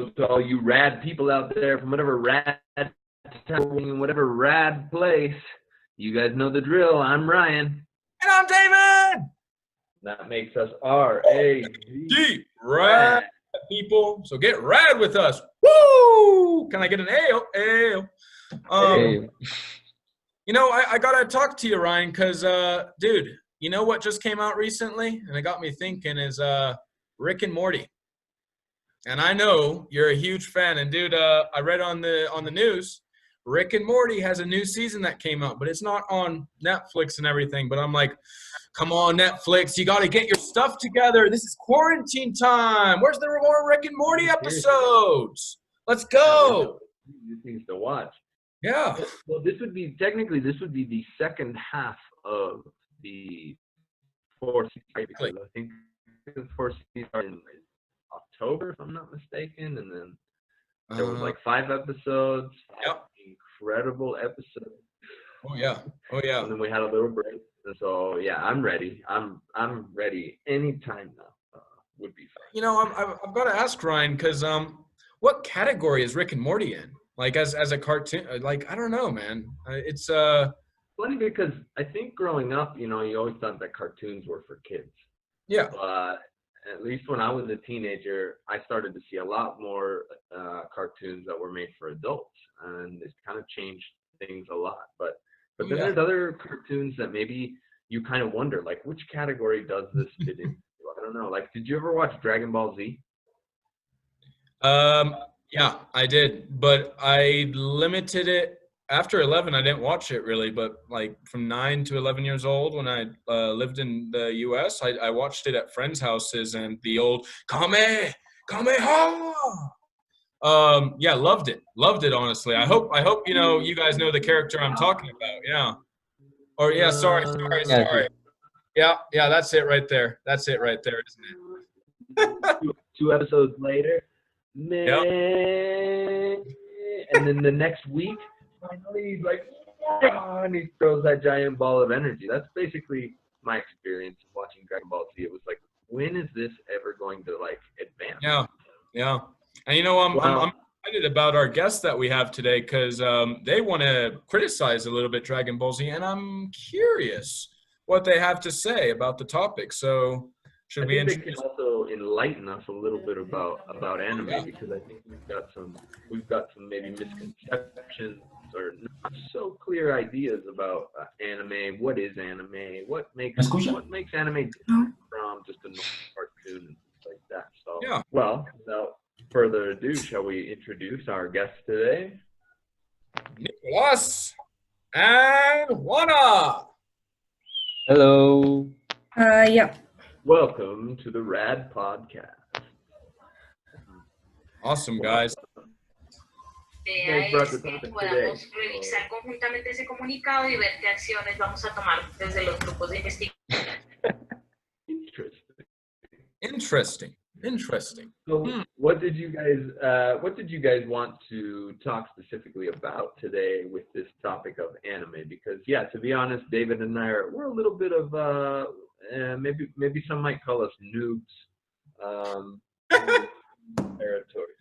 So to all you rad people out there from whatever rad town, whatever rad place, you guys know the drill. I'm Ryan. And I'm David! That makes us R-A-D. Rad people. So get rad with us. Woo! Can I get an ale? Ale. You know, I got to talk to you, Ryan, because, dude, you know what just came out recently? And it got me thinking is Rick and Morty. And I know you're a huge fan. And, dude, I read on the news, Rick and Morty has a new season that came out, but it's not on Netflix and everything. But I'm like, come on, Netflix, you got to get your stuff together. This is quarantine time. Where's the more Rick and Morty episodes? Let's go. New things to watch. Yeah. Well, this would be the second half of the fourth season. I think the fourth season started in October, if I'm not mistaken, and then there was like 5 episodes. Yep. Incredible episodes. Oh yeah. And then we had a little break. And so yeah, I'm ready. I'm ready anytime now. Would be fine. You know, I've got to ask Ryan because what category is Rick and Morty in? Like as a cartoon? Like I don't know, man. It's funny because I think growing up, you know, you always thought that cartoons were for kids. Yeah. But at least when I was a teenager, I started to see a lot more cartoons that were made for adults, and it's kind of changed things a lot. But then there's other cartoons that maybe you kind of wonder, like, which category does this fit in? I don't know. Like, did you ever watch DragonBall Z? Yeah, I did, but I limited it. After 11, I didn't watch it really, but like from 9 to 11 years old when I lived in the U.S., I watched it at friends' houses and the old Kamehameha. Yeah, loved it, honestly. I hope, you know, you guys know the character I'm talking about, yeah. Or, yeah, sorry. Yeah, that's it right there. That's it right there, isn't it? 2 episodes later, man. Yep. And then the next week, finally, he's like, oh, and he throws that giant ball of energy. That's basically my experience of watching Dragon Ball Z. It was like, when is this ever going to, like, advance? Yeah. And, you know, I'm excited about our guests that we have today because they want to criticize a little bit Dragon Ball Z, and I'm curious what they have to say about the topic. So should we introduce? They can also enlighten us a little bit about anime because I think we've got some maybe misconceptions or not so clear ideas about anime. What is anime? What makes anime different from just a normal cartoon and things like that? So yeah. Well, without further ado, shall we introduce our guests today? Nicholas and Juana. Hello. Yeah. Welcome to the Rad Podcast. Awesome, guys. Podamos revisar conjuntamente ese comunicado y ver qué acciones vamos a tomar desde los grupos de investigación. Interesting. So, what did you guys want to talk specifically about today with this topic of anime? Because yeah, to be honest, David and I we're a little bit of maybe some might call us noobs. Territory.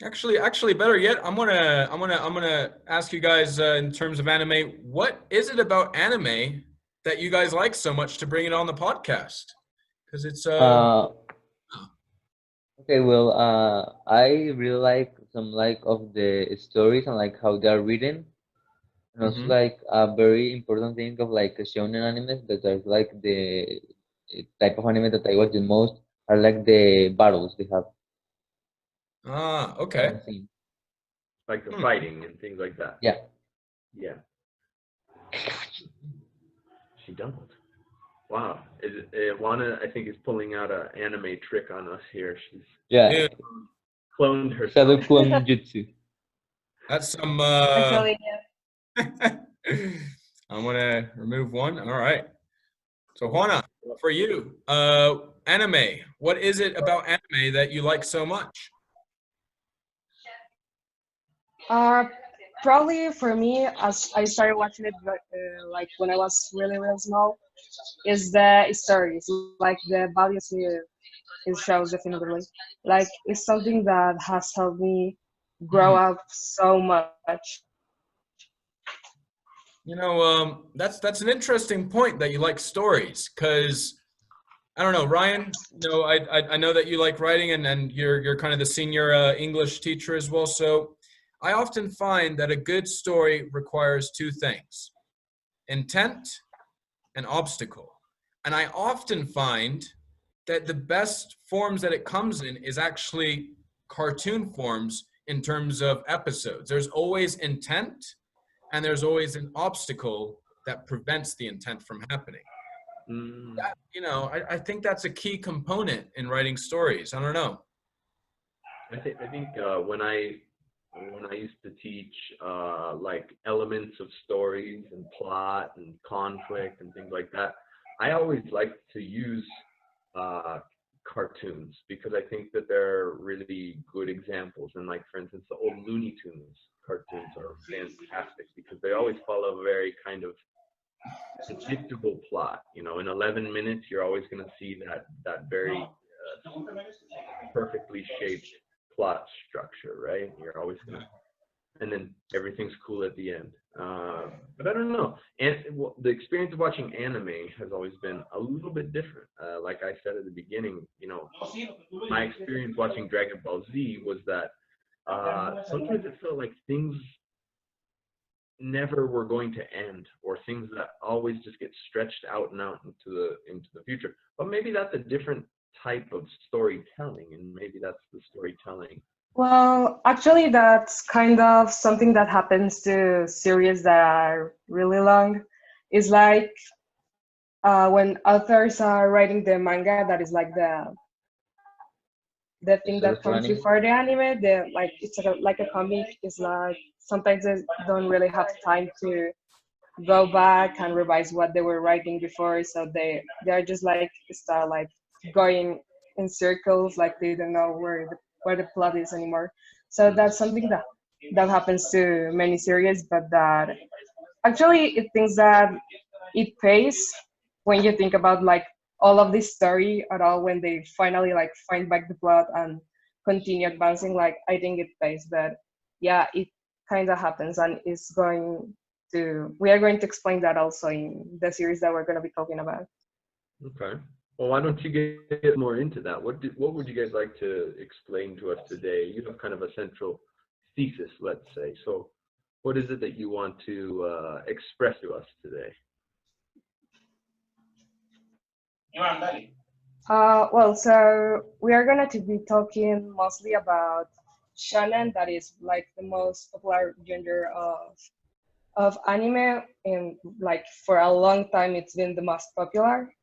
Actually, better yet, I'm gonna ask you guys in terms of anime. What is it about anime that you guys like so much to bring it on the podcast? Because it's Okay, well, I really like some of the stories and like how they are written, and also like a very important thing of like shonen animes that are like the type of anime that I watch the most are like the battles they have. Okay. Like the fighting and things like that. Yeah. She doubled. Wow. Juana, I think, is pulling out an anime trick on us here. She's cloned herself. Clone jutsu. That's some. Actually, yeah. I'm gonna remove one. All right. So Juana, for you, anime. What is it about anime that you like so much? Probably for me, as I started watching it like when I was really, really small, is the stories, like the values it shows definitely. Like it's something that has helped me grow Hmm. up so much. That's an interesting point that you like stories, because I don't know, Ryan. I know that you like writing, and you're kind of the senior English teacher as well. So I often find that a good story requires two things: intent and obstacle. And I often find that the best forms that it comes in is actually cartoon forms in terms of episodes. There's always intent, and there's always an obstacle that prevents the intent from happening. Mm, I think that's a key component in writing stories. I don't know. I think when I used to teach like elements of stories and plot and conflict and things like that, I always liked to use uh, cartoons because I think that they're really good examples. And like for instance, the old Looney Tunes cartoons are fantastic because they always follow a very kind of predictable plot. In 11 minutes, you're always going to see that very perfectly shaped plot structure, right? You're always gonna, and then everything's cool at the end. But I don't know. And well, the experience of watching anime has always been a little bit different. Like I said at the beginning, my experience watching Dragon Ball Z was that sometimes it felt like things never were going to end, or things that always just get stretched out and out into the future. But maybe that's a different type of storytelling, and maybe that's the storytelling. Well, actually, that's kind of something that happens to series that are really long. It's like when authors are writing the manga, that is like the The thing source that for comes anime. before the anime. The like it's like a comic. It's like sometimes they don't really have time to go back and revise what they were writing before, so they're just like start like going in circles, like they don't know where the plot is anymore. So Mm. that's something that happens to many series, but that actually it thinks that it pays when you think about like all of this story at all, when they finally like find back the plot and continue advancing. Like I think it pays, but yeah, it kind of happens, and we are going to explain that also in the series that we're going to be talking about. Okay. Well, why don't you get more into that? What would you guys like to explain to us today? You have kind of a central thesis, let's say. So, what is it that you want to express to us today? Well, so we are going to be talking mostly about shonen, that is like the most popular genre of anime, and like for a long time it's been the most popular.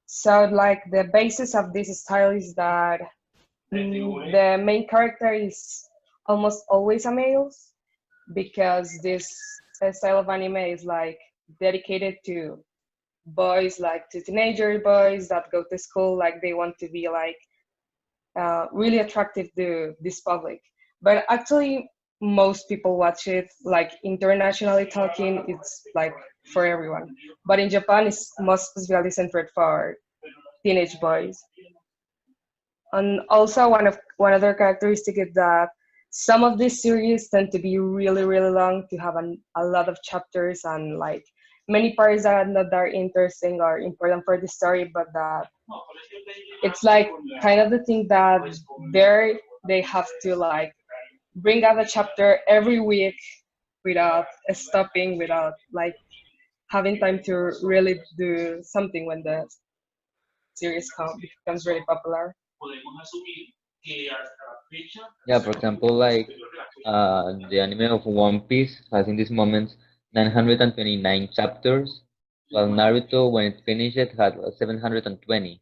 So like the basis of this style is that the main character is almost always a male, because this style of anime is like dedicated to boys, like to teenager boys that go to school, like they want to be like really attractive to this public. But actually, most people watch it, like internationally talking, it's like for everyone. But in Japan, it's most specifically centered for teenage boys. And also, one other characteristic is that some of these series tend to be really, really long, to have a lot of chapters and like many parts that are not that interesting or important for the story, but that it's like kind of the thing that they have to like bring out a chapter every week without stopping, without like having time to really do something when the series becomes really popular. Yeah, for example, like the anime of One Piece has in this moment 929 chapters, while Naruto, when it finished, had 720.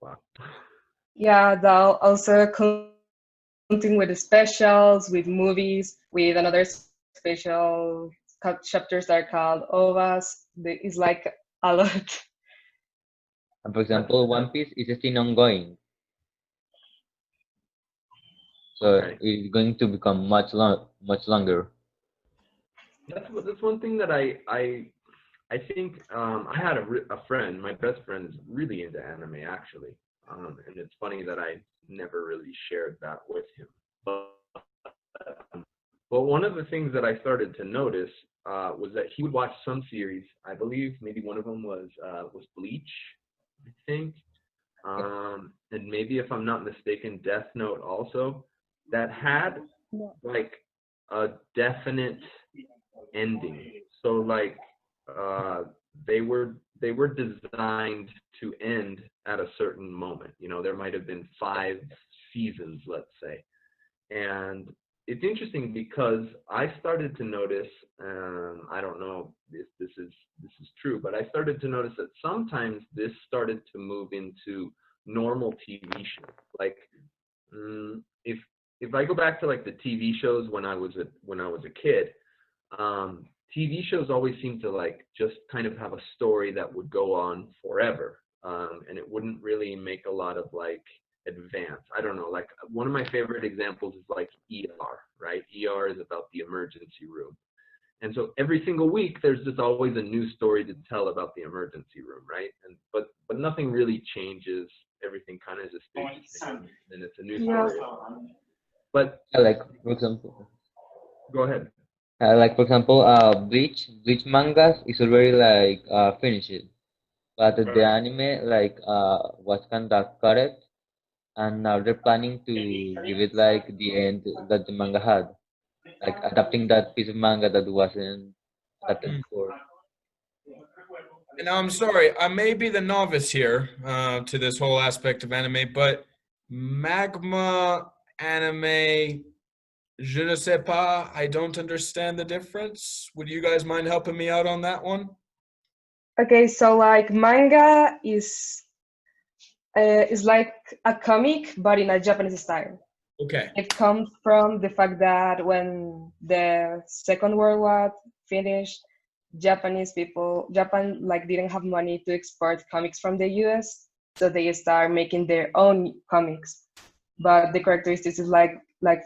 Wow. Yeah, that also counting with the specials, with movies, with another special chapters that are called OVAs. It's like a lot. And for That's example, One that's Piece is still ongoing, so okay. it's going to become much longer. That's one thing that I think I had a friend. My best friend is really into anime, actually, and it's funny that I never really shared that with him. But one of the things that I started to notice was that he would watch some series. I believe maybe one of them was Bleach, I think, and maybe if I'm not mistaken, Death Note also, that had Yeah. like a definite ending. So like they were designed to end at a certain moment. You know, there might have been 5 seasons, let's say. And it's interesting because I started to notice, I don't know if this is true, but I started to notice that sometimes this started to move into normal TV shows. Like if I go back to like the TV shows when I was a kid, TV shows always seemed to like just kind of have a story that would go on forever, and it wouldn't really make a lot of like advance. I don't know, like one of my favorite examples is like ER, right? ER is about the emergency room. And so every single week there's just always a new story to tell about the emergency room, right? And but nothing really changes. Everything kind of just stays the same, and it's a new Yeah. story. But Like for example, go ahead. Bleach mangas is already like finished, but the Right. anime like was kind of cut it, and now they're planning to give it like the end that the manga had, like adapting that piece of manga that wasn't adapted Mm. before. And I'm sorry, I may be the novice here to this whole aspect of anime, but magma anime, je ne sais pas. I don't understand the difference. Would you guys mind helping me out on that one? Okay, so like manga is like a comic, but in a Japanese style. Okay. It comes from the fact that when the Second World War finished, Japan like didn't have money to export comics from the US, so they start making their own comics. But the characteristics is like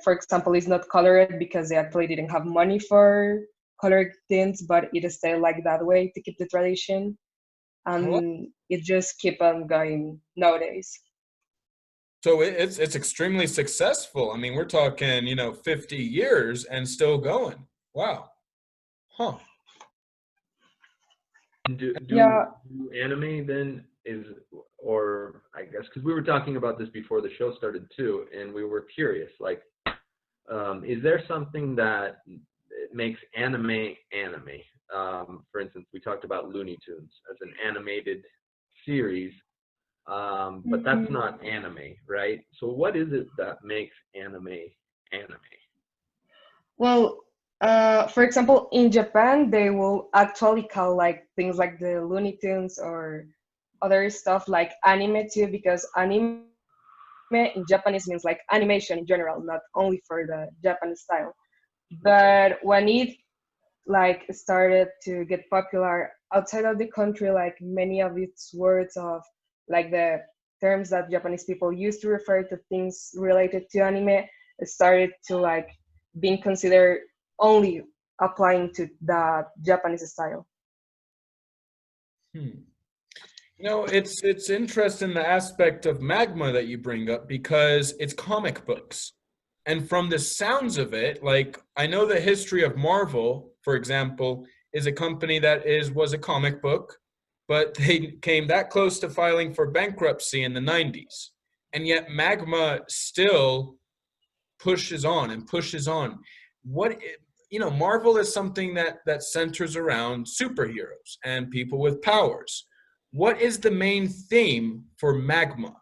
for example, it's not colored because they actually didn't have money for colored tints, but it is still like that way to keep the tradition, What? and it just keep on going nowadays. So it's extremely successful. I mean, we're talking, 50 years and still going. Wow. Huh. Yeah. Do anime then is, or I guess because we were talking about this before the show started too, and we were curious, like, is there something that makes anime anime? For instance, we talked about Looney Tunes as an animated series, but that's Mhm. not anime, right? So what is it that makes anime anime? Well, for example, in Japan, they will actually call like things like the Looney Tunes or other stuff like anime too, because anime in Japanese means like animation in general, not only for the Japanese style. But when it like started to get popular outside of the country, like many of its words of like the terms that Japanese people use to refer to things related to anime started to like being considered only applying to the Japanese style. Hmm. It's interesting the aspect of magma that you bring up because it's comic books. And from the sounds of it, like I know the history of Marvel, for example, is a company that was a comic book, but they came that close to filing for bankruptcy in the 90s. And yet magma still pushes on and pushes on. Marvel is something that centers around superheroes and people with powers. What is the main theme for magma?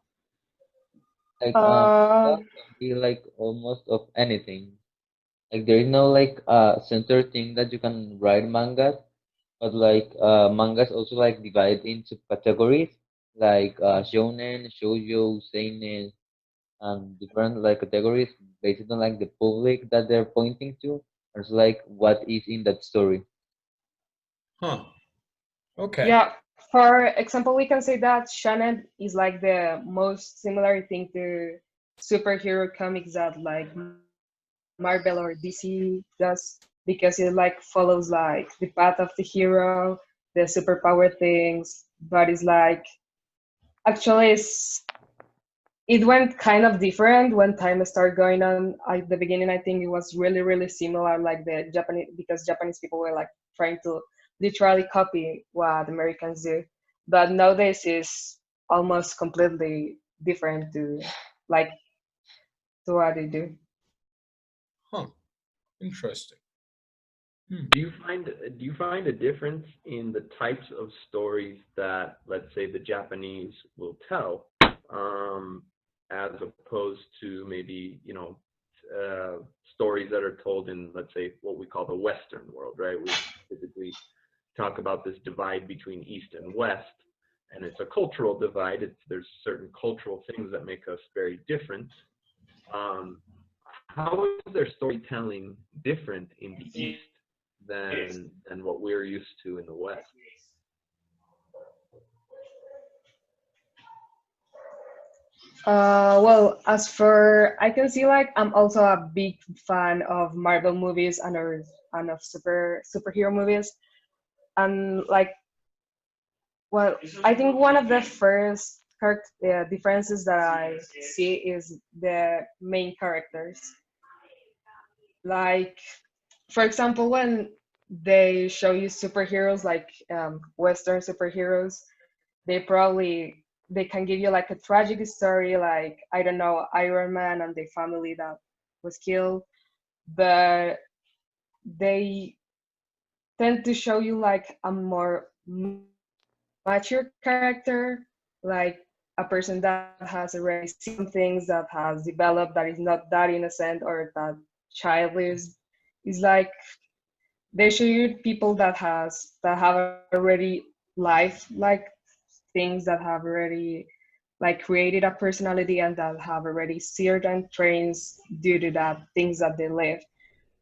Like Uh, manga can be like almost of anything. Like there is no like center thing that you can write mangas, but like mangas also like divide into categories like shonen, shoujo, seinen, and different like categories based on like the public that they're pointing to, and it's like what is in that story. Huh. Okay. yeah, for example, we can say that shonen is like the most similar thing to superhero comics that like Marvel or DC does, because it like follows like the path of the hero, the superpower things, but it's like actually it went kind of different when time started going on. At the beginning, I think it was really, really similar, like the Japanese, because Japanese people were like trying to literally copy what Americans do. But nowadays is almost completely different like to what they do. Huh. Interesting. Hmm. Do you find a difference in the types of stories that, let's say, the Japanese will tell, as opposed to maybe stories that are told in, let's say, what we call the Western world, right? We typically talk about this divide between East and West, and it's a cultural divide. There's certain cultural things that make us very different. Um, how is their storytelling different in the East than what we're used to in the West? Well, as for I can see, like I'm also a big fan of Marvel movies and of superhero movies, and like, well, I think one of the first differences that I see is the main characters. Like, for example, when they show you superheroes, like Western superheroes, they can give you like a tragic story, like I don't know, Iron Man and the family that was killed, but they tend to show you like a more mature character, like a person that has already seen some things, that has developed, that is not that innocent or that childish. Is like they show you people that have already life, like things that have already like created a personality and that have already certain traits due to that things that they live.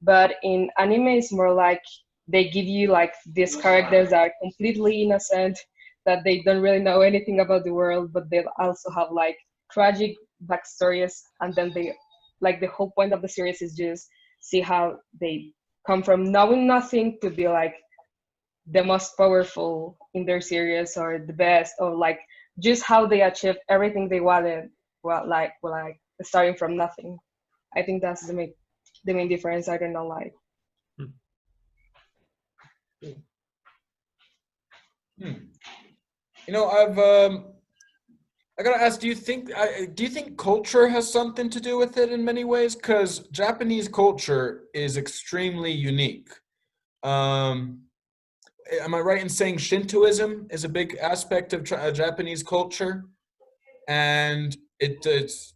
But in anime, it's more like they give you like these characters that are completely innocent, that they don't really know anything about the world, but they also have like tragic backstories, and then they like the whole point of the series is just see how they come from knowing nothing to be like the most powerful in their series or the best, or like just how they achieved everything they wanted, like starting from nothing. I think that's the main difference. I don't know, like. Hmm. I gotta ask, do you think culture has something to do with it in many ways? Because Japanese culture is extremely unique. Um, am I right in saying Shintoism is a big aspect of Japanese culture, and it's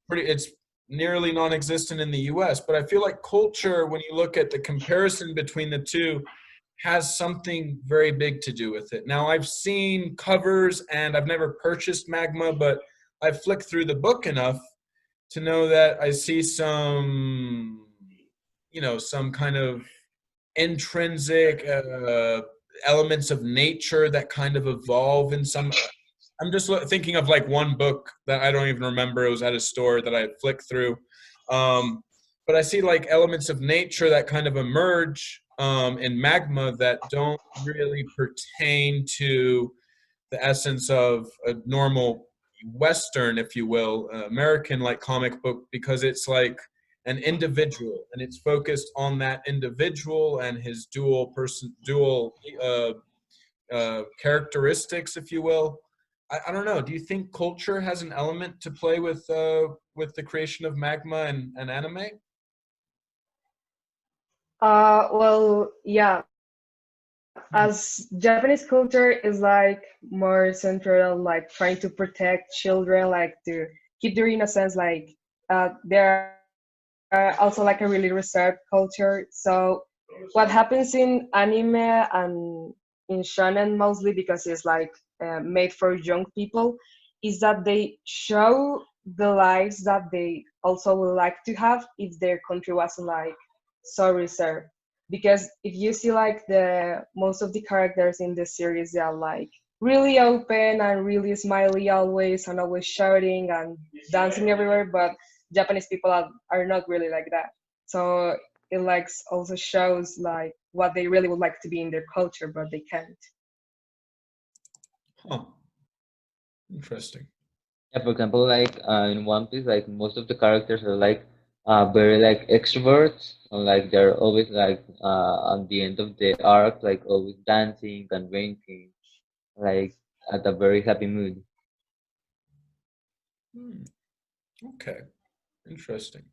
nearly non-existent in the U.S. But I feel like culture, when you look at the comparison between the two, has something very big to do with it. Now, I've seen covers and I've never purchased Magma, but I've flicked through the book enough to know that I see some kind of intrinsic elements of nature that kind of evolve in some. I'm just thinking of like one book that I don't even remember. It was at a store that I had flicked through. But I see like elements of nature that kind of emerge in Magma that don't really pertain to the essence of a normal Western, if you will, American like comic book, because it's like an individual and it's focused on that individual and his dual characteristics, if you will. I don't know. Do you think culture has an element to play with the creation of Magma and anime? Well, yeah. As Japanese culture is like more central, like trying to protect children, like to keep their innocence. Like they're also like a really reserved culture. So what happens in anime and in shonen mostly, because it's like made for young people, is that they show the lives that they also would like to have if their country wasn't like so reserved. Because if you see like the most of the characters in the series, they are like really open and really smiley always and always shouting and dancing everywhere, but Japanese people are not really like that. So it like also shows like what they really would like to be in their culture, but they can't. Huh. Interesting. Yeah, for example, like in One Piece, like most of the characters are like very like extroverts, and like they're always like at the end of the arc, like always dancing and drinking, like at a very happy mood. Hmm. Okay. Interesting.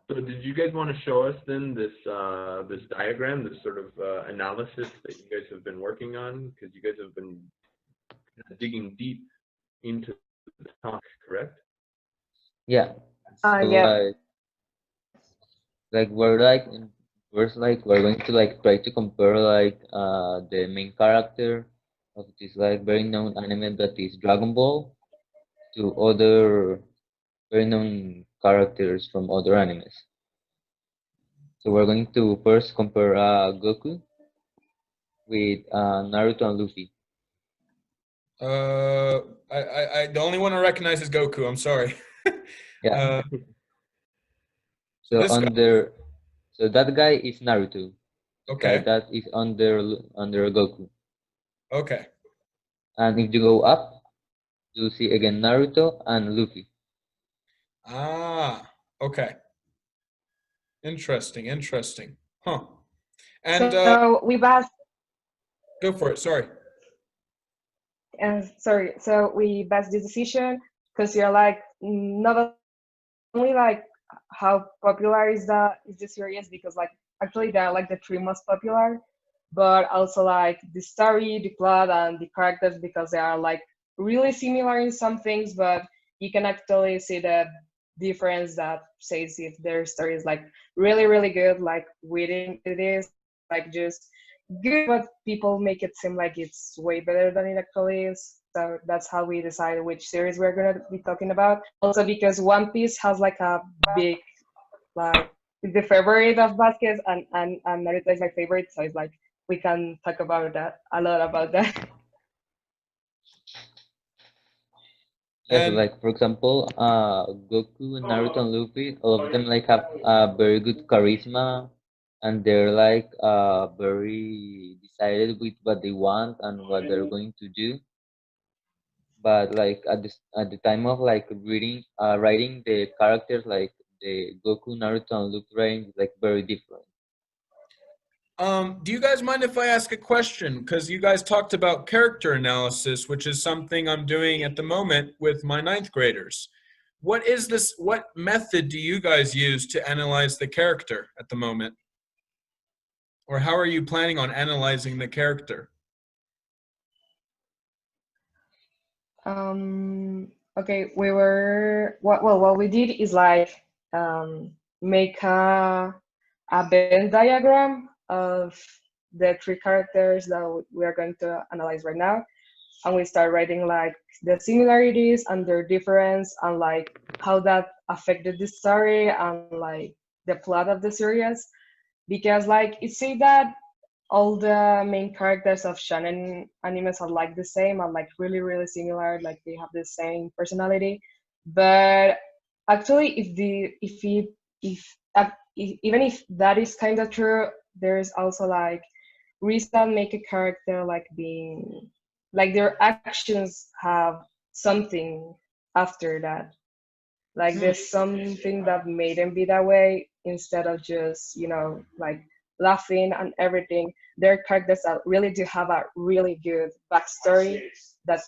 So did you guys want to show us then this diagram, this sort of analysis that you guys have been working on? Because you guys have been digging deep into the topic, correct? Yeah. So Yeah. like we're like first like we're going to like try to compare like the main character of this like very known anime that is Dragon Ball to other very known characters from other animes. So we're going to first compare Goku with Naruto and Luffy. The only one I recognize is Goku. I'm sorry. Yeah. Uh, So this guy. so that guy is Naruto. The guy Okay. that is under Goku. Okay. And if you go up, you see again Naruto and Luffy. Ah. Okay. Interesting. Interesting. Huh. And So we've asked, go for it. Sorry. sorry, so we based this decision because you're like not only like how popular is the series, because like actually they're like the three most popular, but also like the story, the plot, and the characters, because they are like really similar in some things, but you can actually see the difference that says if their story is like really good, like within it is like just good, but people make it seem like it's way better than it actually is. So that's how we decide which series we're gonna be talking about. Also because One Piece has like a big like the favorite of baskets, and Naruto is my favorite, so it's like we can talk about that a lot about that. Yeah, so And like for example, Goku and Naruto and Luffy, all of them like have very good charisma, and they're like very decided with what they want and what they're going to do. But like at the time of like writing the characters, like the Goku, Naruto, and Luffy writing is like very different. do you guys mind if I ask a question? Because you guys talked about character analysis, which is something I'm doing at the moment with my ninth graders. What is this? What method do you guys use to analyze the character at the moment? Or how are you planning on analyzing the character? Okay, we were what we did is like make a Venn diagram of the three characters that we are going to analyze right now, and we start writing like the similarities and their difference, and like how that affected the story and like the plot of the series, because like it seems that all the main characters of shonen animes are like the same, are like really similar, like they have the same personality. But actually if even if that is kind of true, there's also like reasons that make a character like being like their actions have something after that, like there's something that made them be that way, instead of just like laughing and everything. Their characters that really do have a really good backstory that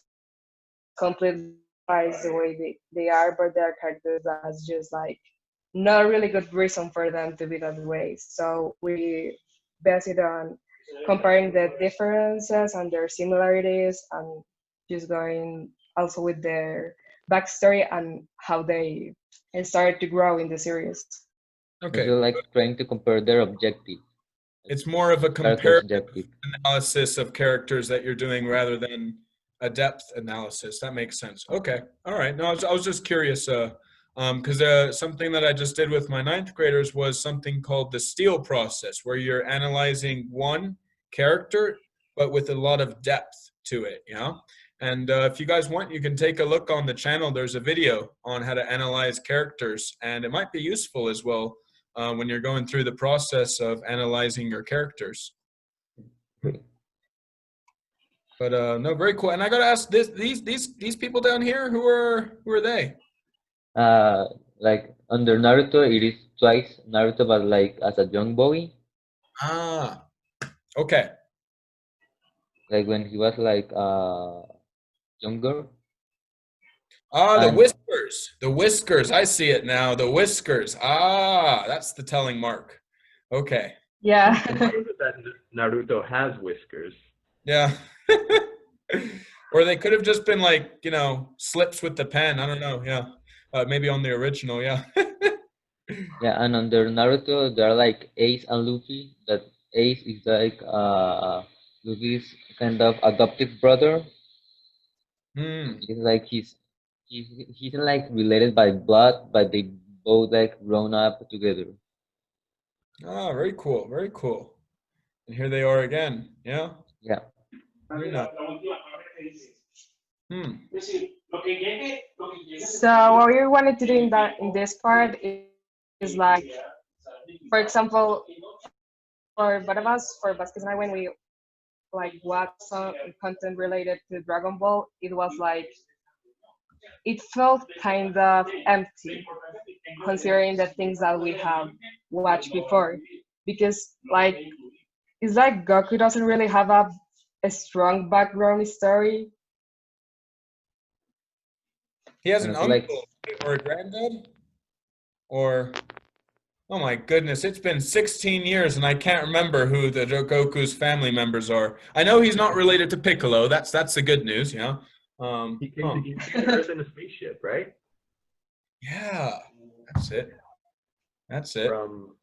completely justifies the way they are, but their characters that's just like not a really good reason for them to be that way. So we base it on comparing the differences and their similarities, and just going also with their backstory and how they started to grow in the series. Okay. Also like trying to compare their objective, It's more of a character's comparative objective. analysis of characters that you're doing rather than a depth analysis. That makes sense. Okay. All right. No, I was just curious because something that I just did with my ninth graders was something called the steal process, where you're analyzing one character, but with a lot of depth to it, you know? And if you guys want, you can take a look on the channel. There's a video on how to analyze characters, and it might be useful as well when you're going through the process of analyzing your characters. But no, very cool. And I gotta ask these people down here, who are they? Like under Naruto, it is twice Naruto, but like as a young boy, Ah, okay. like when he was like younger. Ah, the And whiskers. The whiskers. I see it now. The whiskers. Ah, that's the telling mark. Okay. Yeah. It's true that Naruto has whiskers. Yeah. Or they could have just been like, slips with the pen. I don't know. Yeah. Maybe on the original. Yeah. yeah, and under Naruto, there are like Ace and Luffy. That Ace is like Luffy's kind of adoptive brother. Hmm. He's like he's not like related by blood, but they both like grown up together. Ah, very cool. Very cool. And here they are again. Yeah. Yeah. Very nice. Hmm. So what we wanted to do in this part is like, for example, for both of us, for Vasquez and I, when we like watch some content related to Dragon Ball, it was like it felt kind of empty considering the things that we have watched before, because like it's like Goku doesn't really have a strong background story. He has And an also like uncle or a granddad? Or, oh my goodness, it's been 16 years and I can't remember who the Goku's family members are. I know he's not related to Piccolo. That's the good news, yeah. He came to Earth in a spaceship, right? Yeah, that's it. That's it. From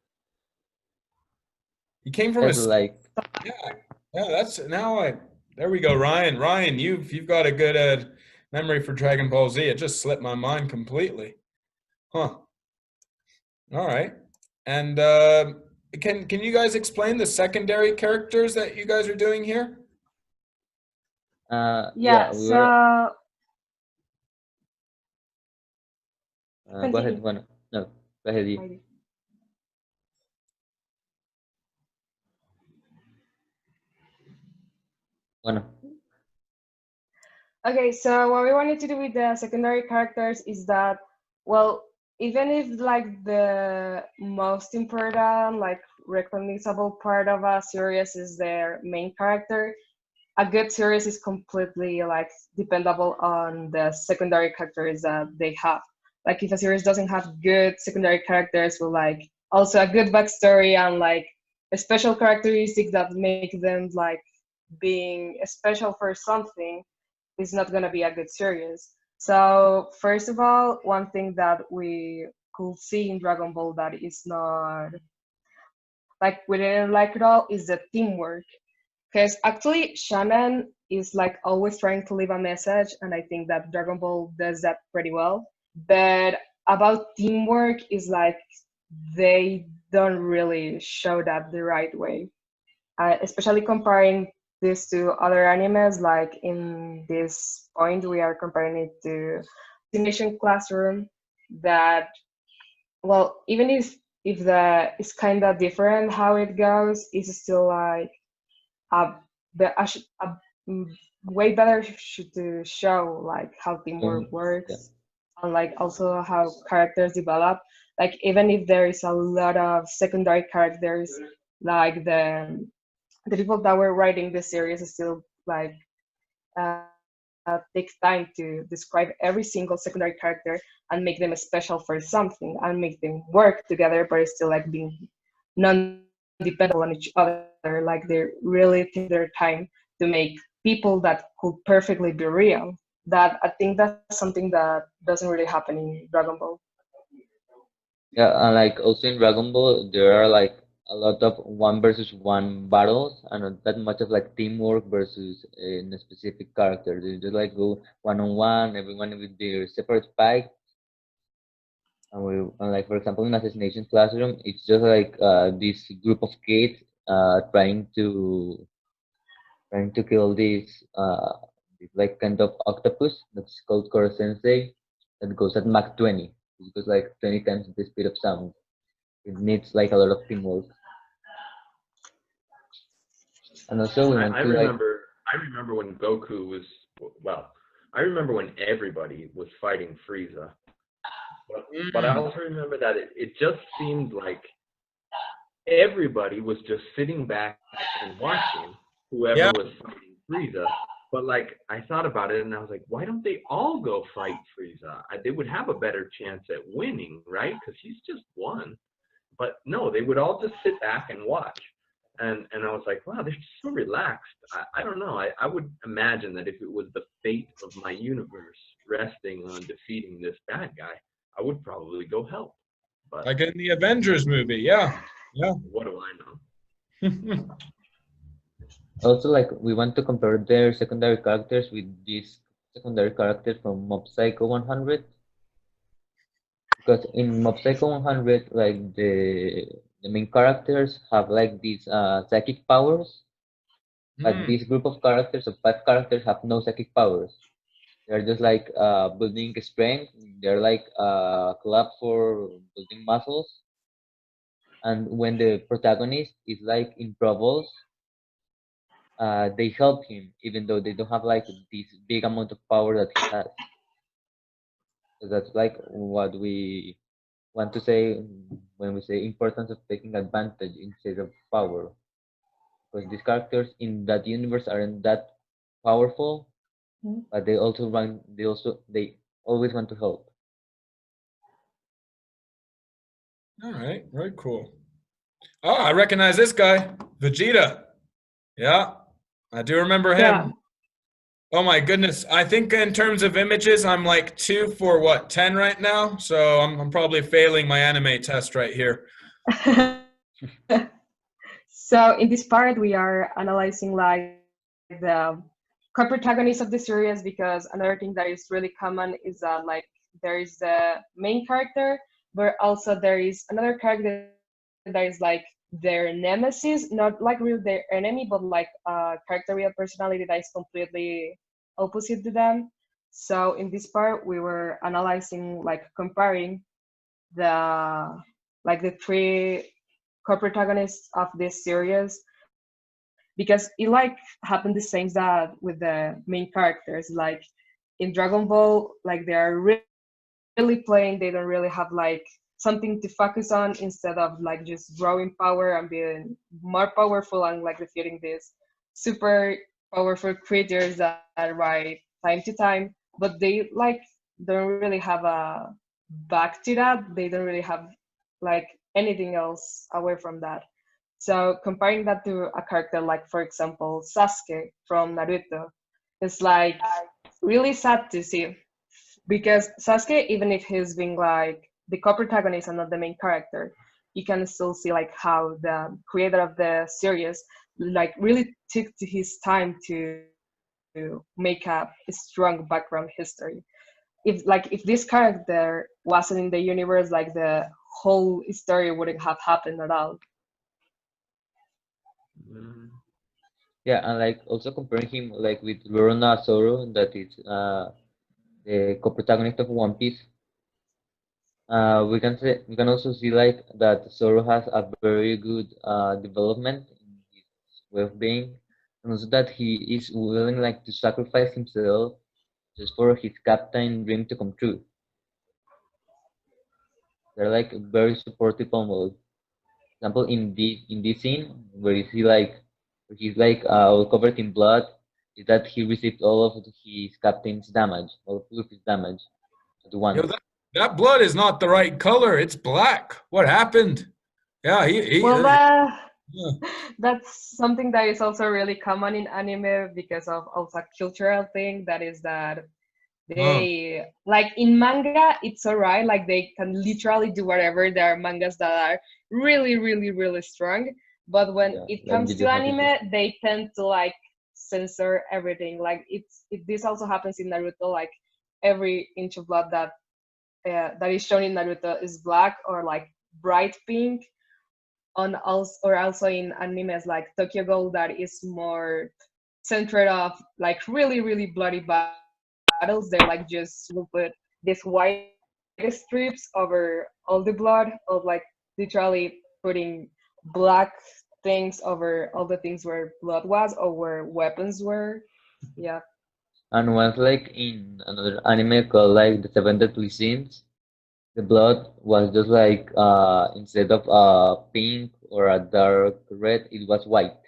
He came from that's like yeah, yeah. That's now. There we go, Ryan. Ryan, you've got a good memory for Dragon Ball Z. It just slipped my mind completely. Huh. All right. And can you guys explain the secondary characters that you guys are doing here? Yeah, yeah, we were so go ahead, continue. one. No, go ahead you. Maybe. One. Okay, so what we wanted to do with the secondary characters is that, well, even if like the most important, like recognizable part of a series is their main character, a good series is completely like dependable on the secondary characters that they have. Like if a series doesn't have good secondary characters with like also a good backstory and like a special characteristic that make them like being special for something, is not going to be a good series. So first of all, one thing that we could see in Dragon Ball that is not like we didn't like at all is the teamwork. Because actually Shannon is like always trying to leave a message, and I think that Dragon Ball does that pretty well. But about teamwork is like they don't really show that the right way. Especially comparing this to other animes, like in this point we are comparing it to Simulation Classroom, that, well, even if the it's kind of different how it goes, it's still like a, a way better to show like how teamwork Yeah. works, and like also how characters develop. Like even if there is a lot of secondary characters, like the people that were writing this series still like uh, takes time to describe every single secondary character and make them special for something and make them work together, but it's still like being non-dependent on each other. Like they really take their time to make people that could perfectly be real. That I think that's something that doesn't really happen in Dragon Ball. Yeah, and like also in Dragon Ball, there are like a lot of one versus one battles, and not that much of like teamwork versus in a specific character. They just like go one on one, everyone with their separate spike. And like for example, in Assassination Classroom, it's just like this group of kids trying to kill this like kind of octopus that's called Koro Sensei that goes at Mach 20. It goes like 20 times the speed of sound. It needs like a lot of teamwork. And also we want I to like remember I remember when Goku was, well, I remember when everybody was fighting Frieza. But I also remember that it just seemed like everybody was just sitting back and watching whoever Yeah. was fighting Frieza. But like I thought about it and I was like, why don't they all go fight Frieza? They would have a better chance at winning, right? Because he's just one. But no, they would all just sit back and watch. And I was like, wow, they're so relaxed. I don't know. I would imagine that if it was the fate of my universe resting on defeating this bad guy, I would probably go help. But Like in the Avengers movie, yeah. what do I know? Also, like we want to compare their secondary characters with these secondary characters from Mob Psycho 100, because in Mob Psycho 100, like the main characters have like these psychic powers, but Hmm. this group of characters of 5 characters have no psychic powers. They're just like building strength. They're like club for building muscles. And when the protagonist is like in troubles, they help him, even though they don't have like this big amount of power that he has. So that's like what we want to say when we say importance of taking advantage instead of power. Because these characters in that universe aren't that powerful, Mhm. but they always want to help. All right, very cool. Oh, I recognize this guy, Vegeta. Yeah, I do remember Yeah. him. Oh my goodness. I think in terms of images, I'm like 2 for what, 10 right now? So I'm probably failing my anime test right here. So in this part, we are analyzing like the co-protagonists of the series, because another thing that is really common is that like there is the main character, but also there is another character that is like their nemesis, not like really their enemy, but like a character with a personality that is completely opposite to them. So in this part, we were analyzing, like comparing the like the three co-protagonists of this series, because it like happened the same that with the main characters. Like in Dragon Ball, like they are really playing, they don't really have like something to focus on, instead of like just growing power and being more powerful and like defeating these super powerful creatures that arrive time to time. But they like don't really have a back to that. They don't really have like anything else away from that. So comparing that to a character like, for example, Sasuke from Naruto, it's like really sad to see, because Sasuke, even if he's being like the co-protagonist and not the main character, you can still see like how the creator of the series like really took to his time to make a strong background history. If this character wasn't in the universe, like the whole story wouldn't have happened at all. Mm, Yeah, and like also comparing him like with Rorona Zoro, that is the co-protagonist of One Piece. We can also see like that Zoro has a very good development in his way of being, and also that he is willing like to sacrifice himself just for his captain dream to come true. They're like very supportive almost. For example, in this scene where you see like where he's like all covered in blood, is that he received all of his captain's damage, all of Luffy's damage at Yo, once. that blood is not the right color. It's black. What happened? Yeah, Well, yeah. that's something that is also really common in anime, because of also a cultural thing, that is that Oh, they like in manga it's alright, like they can literally do whatever. There are mangas that are really really really strong, but when Yeah, it like comes to Jujutsu Kaisen. anime they tend to like censor everything. Like this also happens in Naruto. Like every inch of blood that is shown in Naruto is black or like bright pink. On also, or also in animes like Tokyo Ghoul, that is more centered off like really really bloody battles. They like just will put these white strips over all the blood, of like literally putting black things over all the things where blood was or where weapons were. Yeah. And once like in another anime called like the Seven Deadly Sins, the blood was just like instead of pink or a dark red, it was white.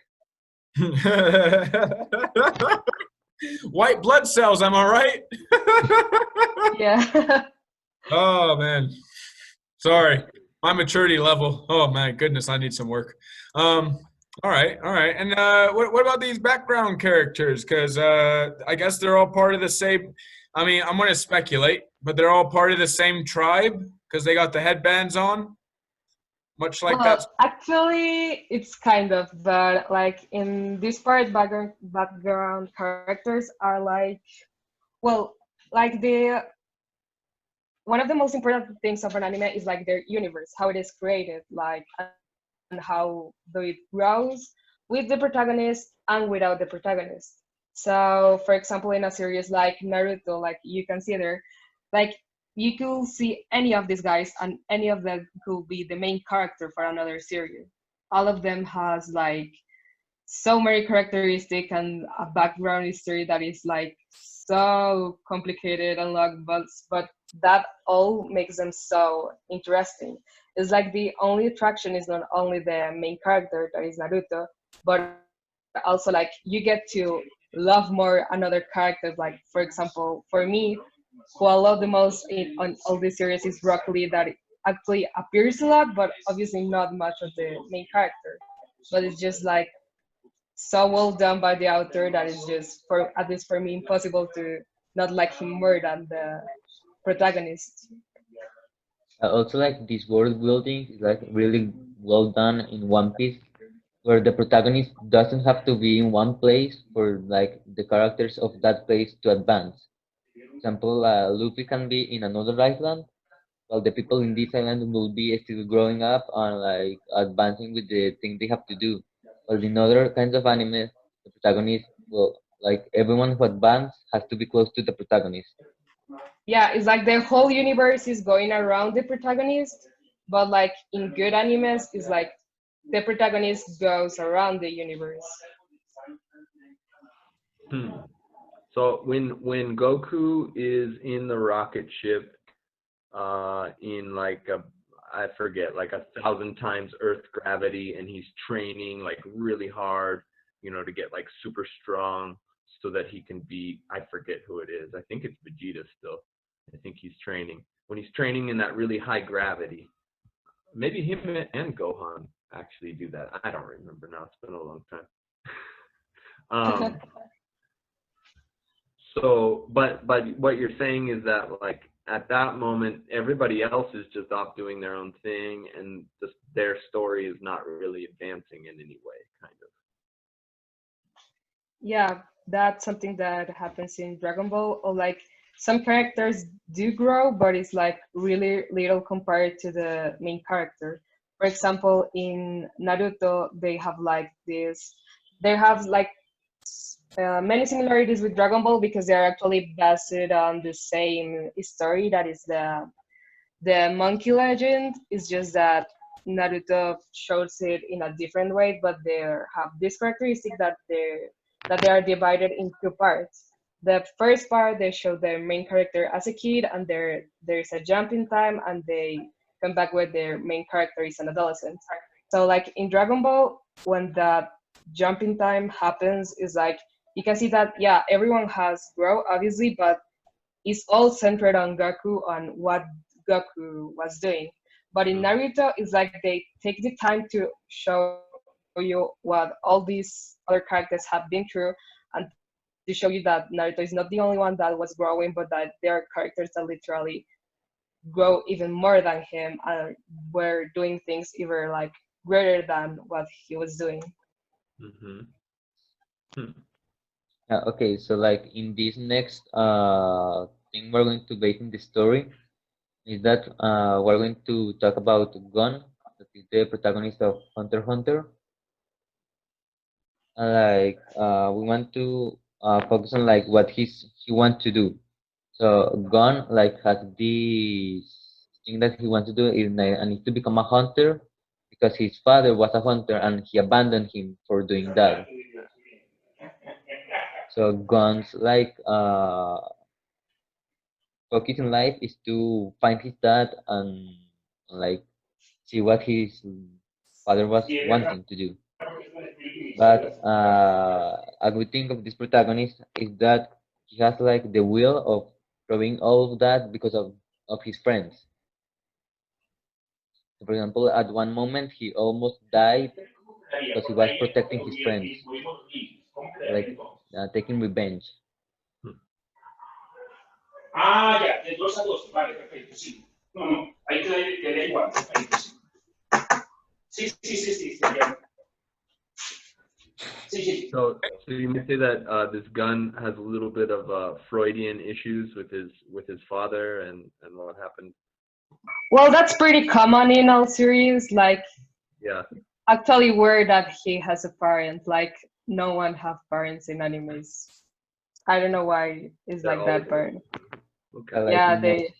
White blood cells, am I right? Yeah. Oh man, sorry, my maturity level. Oh my goodness, I need some work. Um, all right. And what about these background characters? Because I guess they're all part of the same. I mean, I'm gonna speculate, but they're all part of the same tribe because they got the headbands on, much like that. Well, actually, it's kind of, but like in this part, background characters are like, well, like the one of the most important things of an anime is like their universe, how it is created, like and how though it grows with the protagonist and without the protagonist. So, for example, in a series like Naruto, like you can see there, like you could see any of these guys, and any of them could be the main character for another series. All of them has like so many characteristics and a background history that is like so complicated and long, but that all makes them so interesting. It's like the only attraction is not only the main character that is Naruto, but also like you get to love more another characters. Like for example, for me, who I love the most on all this series is Rock Lee, that actually appears a lot, but obviously not much of the main character. But it's just like so well done by the author that is just, for at least for me, impossible to not like him more than the protagonist. Also, like this world building is like really well done in One Piece, where the protagonist doesn't have to be in one place for like the characters of that place to advance. For example, Luffy can be in another island, while the people in this island will be still growing up and like advancing with the thing they have to do. While in other kinds of anime, the protagonist, well, like everyone who advance has to be close to the protagonist. Yeah, it's like the whole universe is going around the protagonist, but like in good animes, it's like the protagonist goes around the universe. Hmm. So when Goku is in the rocket ship, in like a, I forget, like 1,000 times Earth gravity, and he's training like really hard, to get like super strong so that he can be, I forget who it is. I think it's Vegeta still. I think he's training. When he's training in that really high gravity, maybe him and Gohan actually do that. I don't remember now. It's been a long time. um, So, but what you're saying is that like at that moment, everybody else is just off doing their own thing, and just their story is not really advancing in any way, kind of. Yeah, that's something that happens in Dragon Ball, or like some characters do grow, but it's like really little compared to the main character. For example, in Naruto, they have like many similarities with Dragon Ball because they are actually based on the same story, that is the monkey legend. Is just that Naruto shows it in a different way, but they have this characteristic that they are divided in two parts. The first part, they show their main character as a kid, and there's a jump in time, and they come back with their main character is an adolescent. So like in Dragon Ball, when that jump in time happens, is like you can see that yeah, everyone has grown obviously, but it's all centered on Goku, on what Goku was doing. But in Naruto, it's like they take the time to show you what all these other characters have been through, and to show you that Naruto is not the only one that was growing, but that there are characters that literally grow even more than him and were doing things even like greater than what he was doing. Mm-hmm. Hmm. Okay, so like in this next thing we're going to base in the story is that we're going to talk about Gon, that is the protagonist of Hunter x Hunter. And like we want to focus on like what he wants to do. So Gon like has this thing that he wants to do is like, I need to become a hunter because his father was a hunter and he abandoned him for doing that. So Gon's like focus in life is to find his dad and like see what his father was wanting to do. But a good thing of this protagonist is that he has like the will of proving all of that because of his friends. So, for example, at one moment he almost died because he was protecting his friends, like taking revenge. Ah, ya, de 2 a 2. Vale, perfecto, sí. No, no, ahí queda igual. Ahí, sí, sí, sí, sí, sí, ya. Sí, sí. So you may say that this gun has a little bit of Freudian issues with his father and what happened. Well, that's pretty common in all series. Like, Yeah. actually, weird that he has a parent. Like, no one have parents in animes. I don't know why it's They're like all that, but okay. Like yeah, they.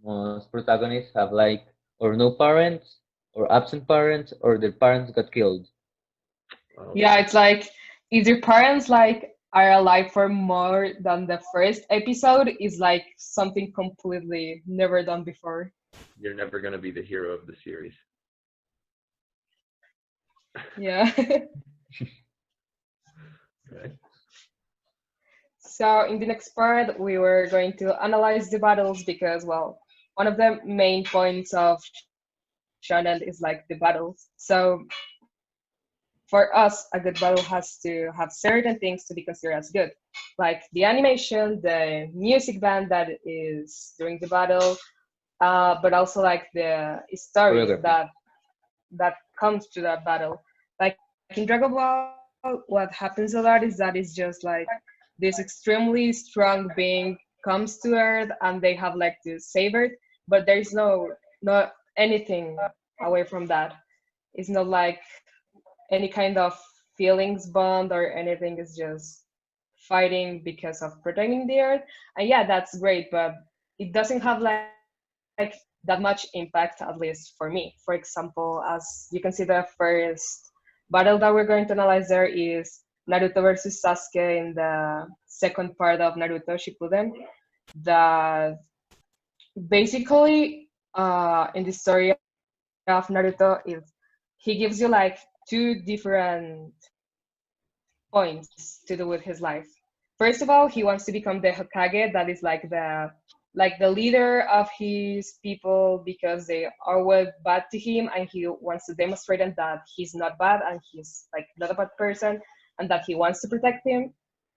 most protagonists have like or no parents or absent parents or their parents got killed. Yeah, it's like if your parents like are alive for more than the first episode is like something completely never done before. You're never gonna be the hero of the series. Yeah. Okay. So in the next part, we were going to analyze the battles because, well, one of the main points of shonen is like the battles. So for us, a good battle has to have certain things to be considered as good, like the animation, the music band that is during the battle, but also like the story Choreography. that comes to that battle. Like in Dragon Ball, what happens a lot is that it's just like this extremely strong being comes to Earth and they have like to save Earth, but there's not anything away from that. It's not like any kind of feelings bond or anything. It's just fighting because of protecting the Earth. And yeah, that's great, but it doesn't have like that much impact, at least for me. For example, as you can see, the first battle that we're going to analyze there is Naruto versus Sasuke in the second part of Naruto Shippuden. That basically, in the story of Naruto, is he gives you like two different points to do with his life. First of all, he wants to become the Hokage, that is like the leader of his people because they are well bad to him, and he wants to demonstrate them that he's not bad and he's like not a bad person and that he wants to protect him.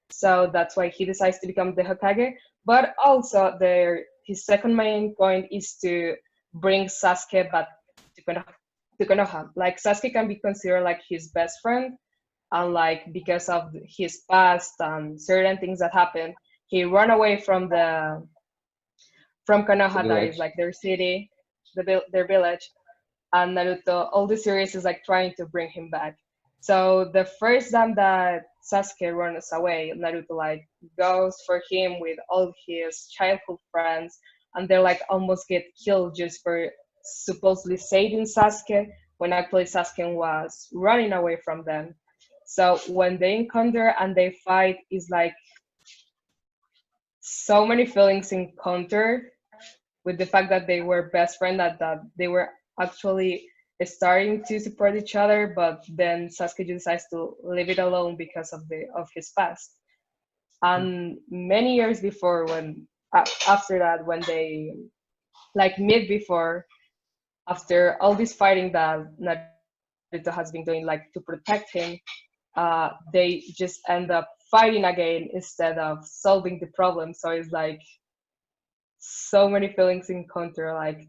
So that's why he decides to become the Hokage. But also his second main point is to bring Sasuke back to Konoha. Like Sasuke can be considered like his best friend, and like because of his past and certain things that happened, he ran away from Konoha, that is like their city, their village, and Naruto. All the series is like trying to bring him back. So the first time that Sasuke runs away, Naruto like goes for him with all his childhood friends, and they like almost get killed just for supposedly saving Sasuke when actually Sasuke was running away from them. So when they encounter and they fight, is like so many feelings encounter with the fact that they were best friends, that they were actually starting to support each other, but then Sasuke decides to leave it alone because of his past. And many years before, when after that, when they like meet before, after all this fighting that Naruto has been doing, like to protect him, they just end up fighting again instead of solving the problem. So it's like so many feelings encounter, like,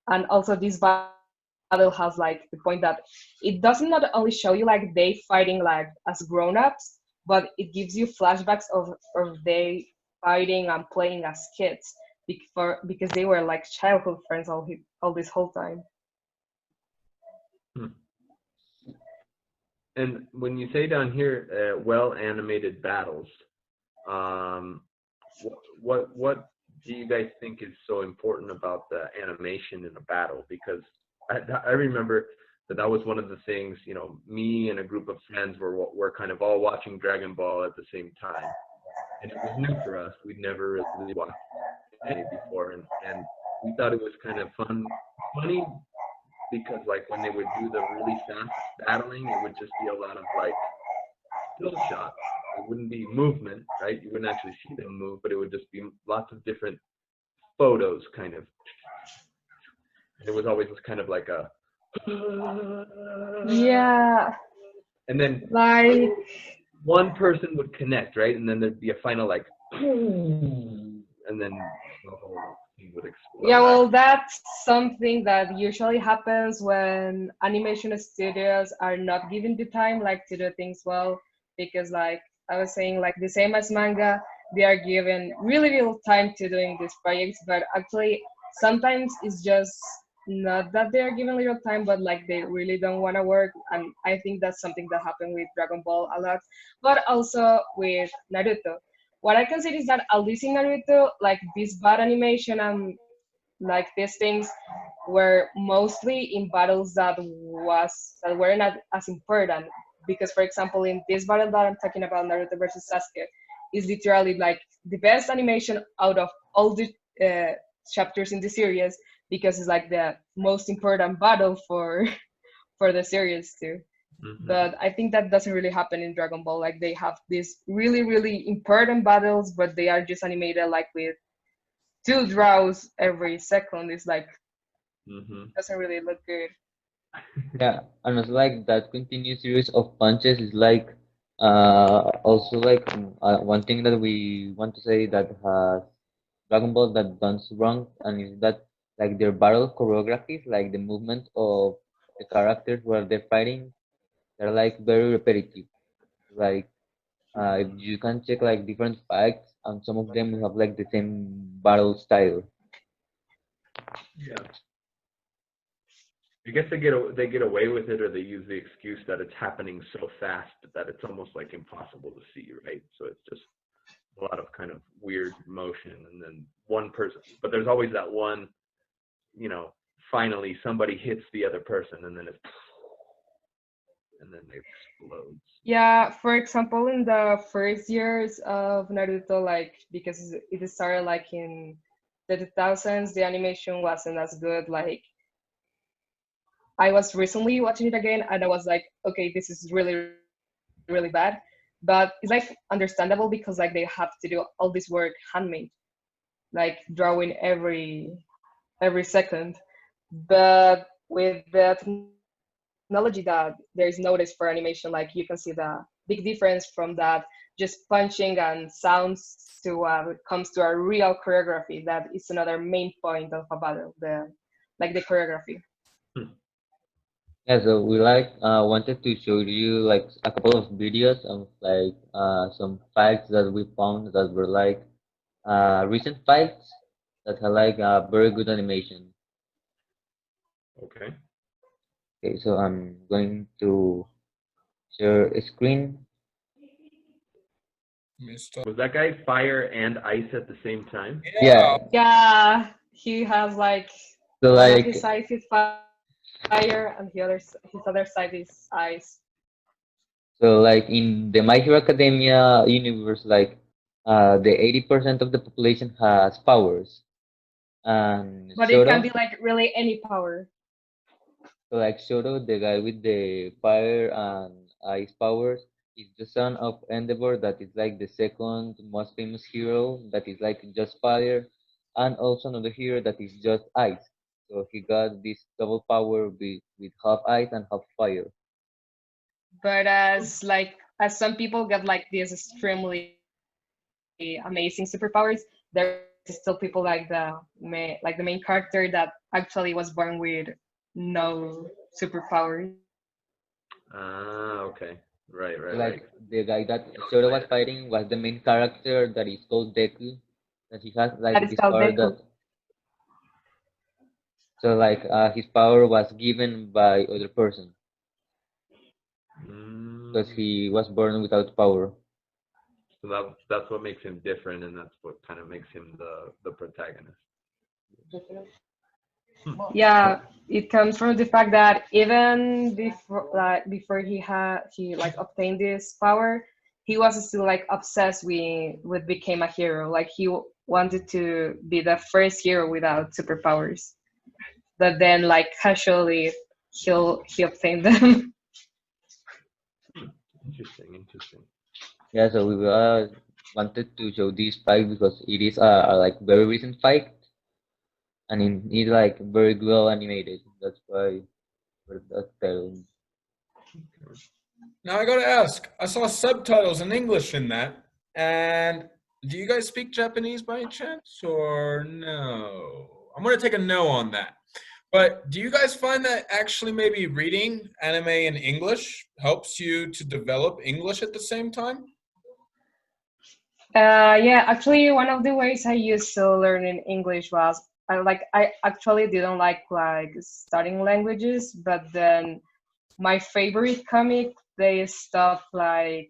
and also this battle has like the point that it doesn't not only show you like they fighting like as grown-ups, but it gives you flashbacks of they fighting and playing as kids because they were like childhood friends all this whole time. And when you say down here, well animated battles, um, what do you guys think is so important about the animation in a battle? Because I remember that was one of the things, me and a group of friends were kind of all watching Dragon Ball at the same time. And it was new for us. We'd never really watched any before. And we thought it was kind of funny because like when they would do the really fast battling, it would just be a lot of like still shots. It wouldn't be movement, right? You wouldn't actually see them move, but it would just be lots of different photos kind of. And it was always kind of like a Yeah, and then like one person would connect, right? And then there'd be a final like and then the whole thing would explode. yeah, well, that's something that usually happens when animation studios are not given the time like to do things well, because like I was saying, like the same as manga, they are given really little time to doing these projects, but actually sometimes it's just not that they are given little time, but like they really don't want to work. And I think that's something that happened with Dragon Ball a lot, but also with Naruto. What I can say is that at least in Naruto, like this bad animation and like these things were mostly in battles that were not as important. Because for example, in this battle that I'm talking about, Naruto versus Sasuke, is literally like the best animation out of all the chapters in the series, because it's like the most important battle for for the series too. Mm-hmm. But I think that doesn't really happen in Dragon Ball. Like they have these really, really important battles, but they are just animated like with 2 draws every second. It's like doesn't really look good. Yeah, and it's like that continuous series of punches is like also like one thing that we want to say that has Dragon Ball that done wrong, and is that like their battle choreographies, like the movement of the characters where they're fighting, they're like very repetitive. Like if you can check like different fights, and some of them have like the same battle style. Yeah. I guess they get away with it, or they use the excuse that it's happening so fast that it's almost like impossible to see, right? So it's just a lot of kind of weird motion, and then one person, but there's always that one, finally somebody hits the other person, and then it explodes. Yeah, for example, in the first years of Naruto, like because it started like in the 2000s, the animation wasn't as good. Like I was recently watching it again, and I was like, okay, this is really, really bad. But it's like understandable because like they have to do all this work handmade, like drawing every second. But with the technology that there is nowadays for animation, like you can see the big difference from that just punching and sounds to it comes to a real choreography. That is another main point of a battle, the choreography. Yeah, so we like wanted to show you like a couple of videos of like some fights that we found that were like recent fights that had like very good animation. Okay. Okay, so I'm going to share a screen. Was that guy fire and ice at the same time? Yeah, Yeah, he has like so one of like his sides is fire, and his other side is ice. like in the My Hero Academia universe, like the 80% of the population has powers, and But it can Shoto, be like really any power. so like Shoto, the guy with the fire and ice powers, is the son of Endeavor, that is like the second most famous hero, that is like just fire, and also another hero that is just ice. So he got this double power with half ice and half fire. But as some people get like these extremely amazing superpowers, there's still people like the main character that actually was born with no superpowers. Ah, okay. Right, So right, right. like the guy that Shoto was fighting was the main character that is called Deku, that he has That like is this called power Deku. that so like his power was given by other person because Mm. he was born without power. So that's what makes him different, and that's what kind of makes him the protagonist. Yeah, it comes from the fact that even before he like obtained this power, he was still like obsessed with became a hero. Like he wanted to be the first hero without superpowers. But then like casually he obtained them. Interesting. Yeah, so we wanted to show this fight because it is a like very recent fight, and it's like very well animated. That's why we're that telling. Now I gotta ask. I saw subtitles in English in that, and do you guys speak Japanese by any chance, or no? I'm gonna take a no on that. But do you guys find that actually maybe reading anime in English helps you to develop English at the same time? Yeah, actually, one of the ways I used to learn in English was I actually didn't like studying languages, but then my favorite comic they stopped like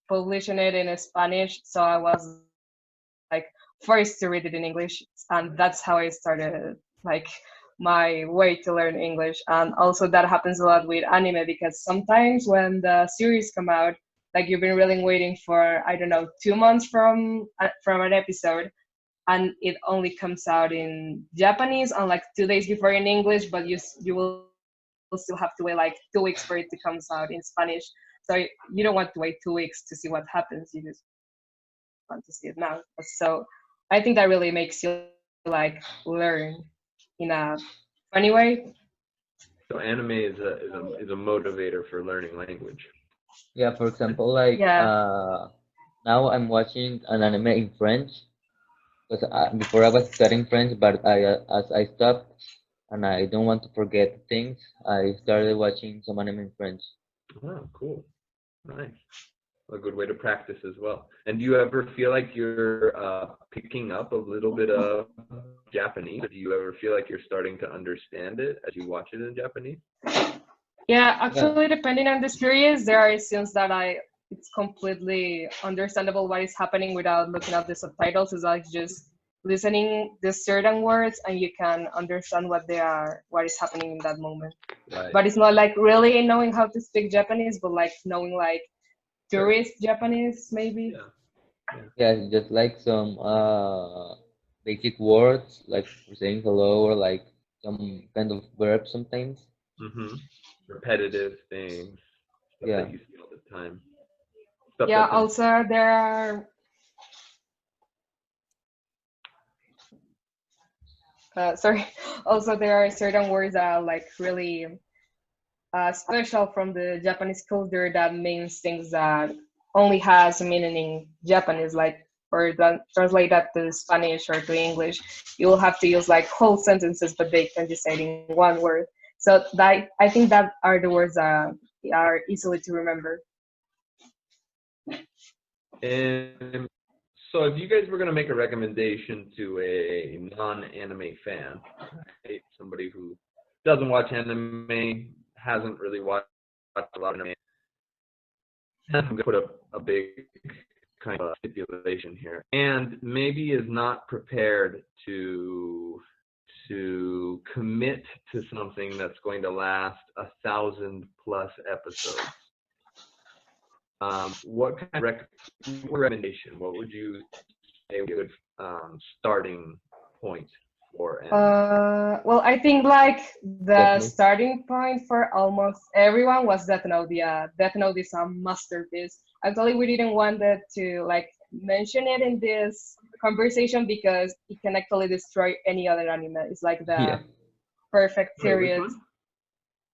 publishing it in Spanish, so I was like forced to read it in English, and that's how I started like my way to learn English. And also that happens a lot with anime because sometimes when the series come out, like you've been really waiting for I don't know 2 months from an episode, and it only comes out in Japanese and like 2 days before in English, but you will still have to wait like 2 weeks for it to come out in Spanish. So you don't want to wait 2 weeks to see what happens. You just want to see it now. So I think that really makes you like learn in a funny way. So anime is a motivator for learning language. Yeah, for example, like Yeah. now I'm watching an anime in French because before I was studying French, but as I stopped and I don't want to forget things, I started watching some anime in French. Oh, cool. Nice. A good way to practice as well. And do you ever feel like you're picking up a little bit of Japanese? Do you ever feel like you're starting to understand it as you watch it in Japanese? Yeah, Yeah, actually, depending on the series, there are scenes that it's completely understandable what is happening without looking at the subtitles. It's like just listening the certain words and you can understand what is happening in that moment. Right. But it's not like really knowing how to speak Japanese, but like knowing like Sure. tourist Japanese maybe. Yeah. yeah, just like some basic words like for saying hello or like some kind of verb sometimes. Mm-hmm. Repetitive things, stuff Yeah. that you see all the time. Stuff Yeah, that's also there are sorry. Also, there are certain words that are like really special from the Japanese culture that means things that only has a meaning in Japanese, like or that translate that to Spanish or to English, you will have to use like whole sentences, but they can just say it in one word. So that I think that are the words that are easily to remember. and so if you guys were going to make a recommendation to a non-anime fan, right, somebody who doesn't watch anime, hasn't really watched a lot of anime, I'm going to put a big kind of stipulation here, and maybe is not prepared to commit to something that's going to last 1,000+ episodes. What kind of recommendation? What would you say would be a good starting point for anime? Well, I think like Death the Note. starting point for almost everyone was Death Note. Yeah, Death Note is a masterpiece. Actually, we didn't want it to like mention it in this conversation because it can actually destroy any other anime. It's like Yeah, the perfect Wait, which period one?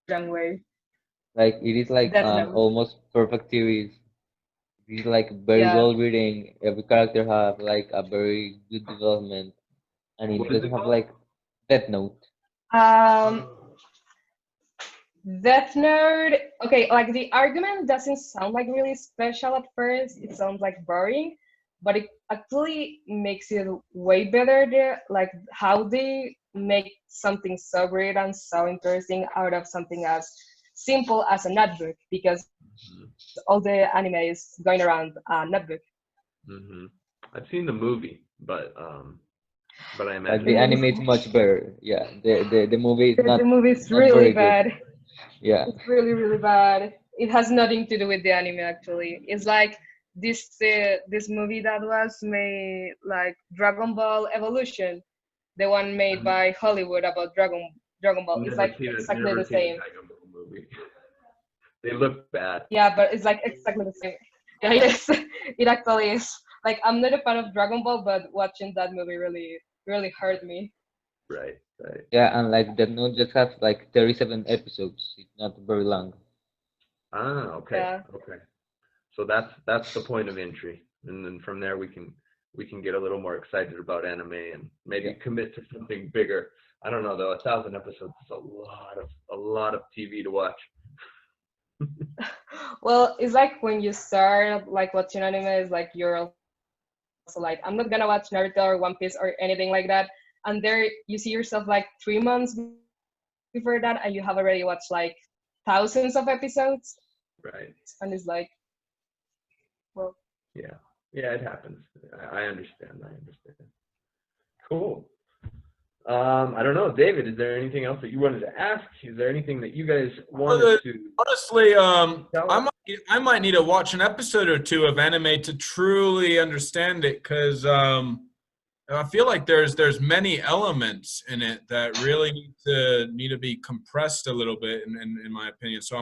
wrong way. like it is like Death an Note. almost perfect series. It is like very Yeah. well written. Every character have like a very good development, and it What is doesn't it have called? like Death Note. Um, Death Note. Okay, like the argument doesn't sound like really special at first. It sounds like boring, but it actually makes it way better. There, like how they make something so great and so interesting out of something as simple as a notebook, because all the anime is going around a notebook. I've seen the movie, but but I Like imagine the It anime is is- much better. Yeah, the movie is the not movie is not really very good. bad. Yeah, It's really, really bad. It has nothing to do with the anime actually. It's like this movie that was made like Dragon Ball Evolution, the one made by Hollywood about Dragon Ball. It's like exactly never the seen a same. Dragon Ball movie. They look bad. Yeah, but it's like exactly the same. Yeah, it is. It actually is. Like I'm not a fan of Dragon Ball, but watching that movie really, really hurt me. Right, right. yeah, and like Death Note just has like 37 episodes. It's not very long. Ah, okay, Yeah. okay. So that's the point of entry, and then from there we can get a little more excited about anime and maybe Yeah. commit to something bigger. I don't know though. 1,000 episodes is a lot of TV to watch. Well, it's like when you start like watching anime, it's like you're also like, I'm not gonna watch Naruto or One Piece or anything like that. And there you see yourself like 3 months before that, and you have already watched like thousands of episodes, Right. and it's like, well, Yeah. Yeah, it happens. I understand. I understand. Cool. I don't know, David. Is there anything else that you wanted to ask? Is there anything that you guys wanted to Honestly, tell us? I might need to watch an episode or two of anime to truly understand it, because I feel like there's many elements in it that really need to be compressed a little bit, in my opinion. So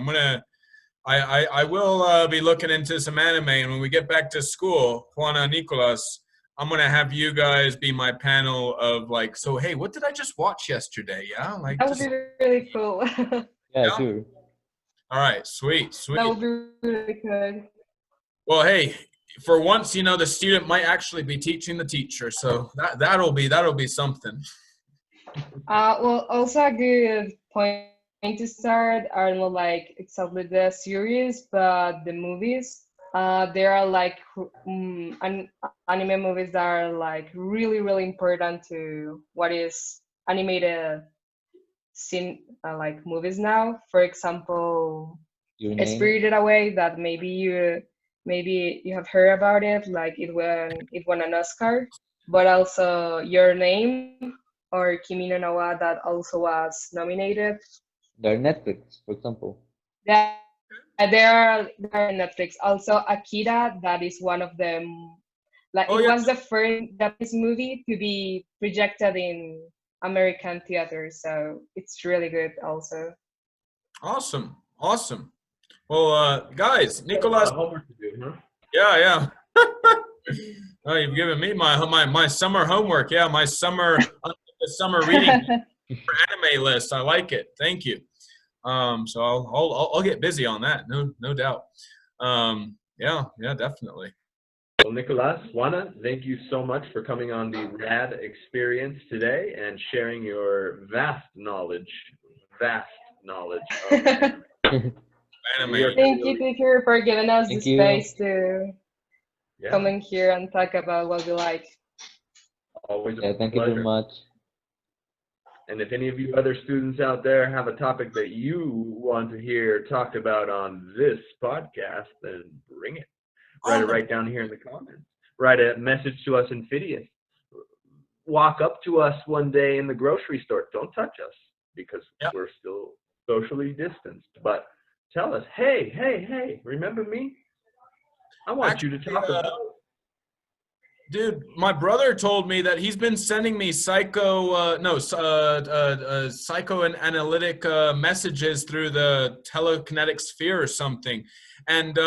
I will be looking into some anime, and when we get back to school, Juana and Nicolas, I'm gonna have you guys be my panel of like, so hey, what did I just watch yesterday? Yeah, like that would just be really cool. Yeah, Yeah. sure. all right, sweet. That would be really good. Well, hey, for once, the student might actually be teaching the teacher, so that'll be something. Well, also a good point to start are not like exactly the series, but the movies. There are like anime movies that are like really, really important to what is animated scene like movies now. For example, Your name? Spirited Away, that maybe you have heard about it. Like it won an Oscar, but also Your Name or Kimi no Na wa that also was nominated. They're Netflix, for example. Yeah, there are on Netflix. Also Akira, that is one of them. Like Oh it yeah, was the first Japanese movie to be projected in American theaters, so it's really good also. awesome. Well, guys, A lot Nicolas, of homework to do, huh? yeah. Oh, you've given me my summer homework. Yeah, my summer reading for anime list. I like it. Thank you. So I'll get busy on that. No doubt. Yeah, definitely. Well, Nicolas, Juana, thank you so much for coming on the RAD experience today and sharing your vast knowledge of Anime. We are Thank you, teacher, for giving us the Thank you. space to yeah, come in here and talk about what we like. always Yeah, a thank you very pleasure. much. And if any of you other students out there have a topic that you want to hear talked about on this podcast, then bring it. Write it right down here in the comments. Write a message to us in Phidias. Walk up to us one day in the grocery store. Don't touch us because Yep. we're still socially distanced. But tell us, hey, remember me? I want you to talk about. Dude, my brother told me that he's been sending me psychoanalytic messages through the telekinetic sphere or something. And,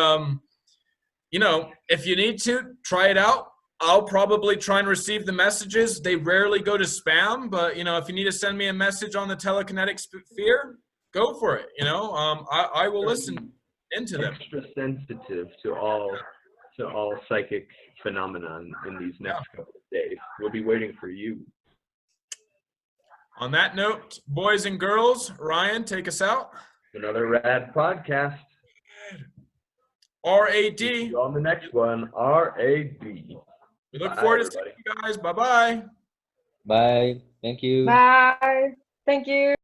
if you need to, try it out. I'll probably try and receive the messages. They rarely go to spam, but, if you need to send me a message on the telekinetic sphere, go for it. I will listen into them. Extra sensitive to all psychic phenomenon in these next couple of days. We'll be waiting for you. On that note, boys and girls, Ryan, take us out. Another rad podcast. RAD. See you on the next one. RAD. We look Bye, forward to everybody. seeing you guys. Bye-bye. Bye. Thank you. Bye. Thank you.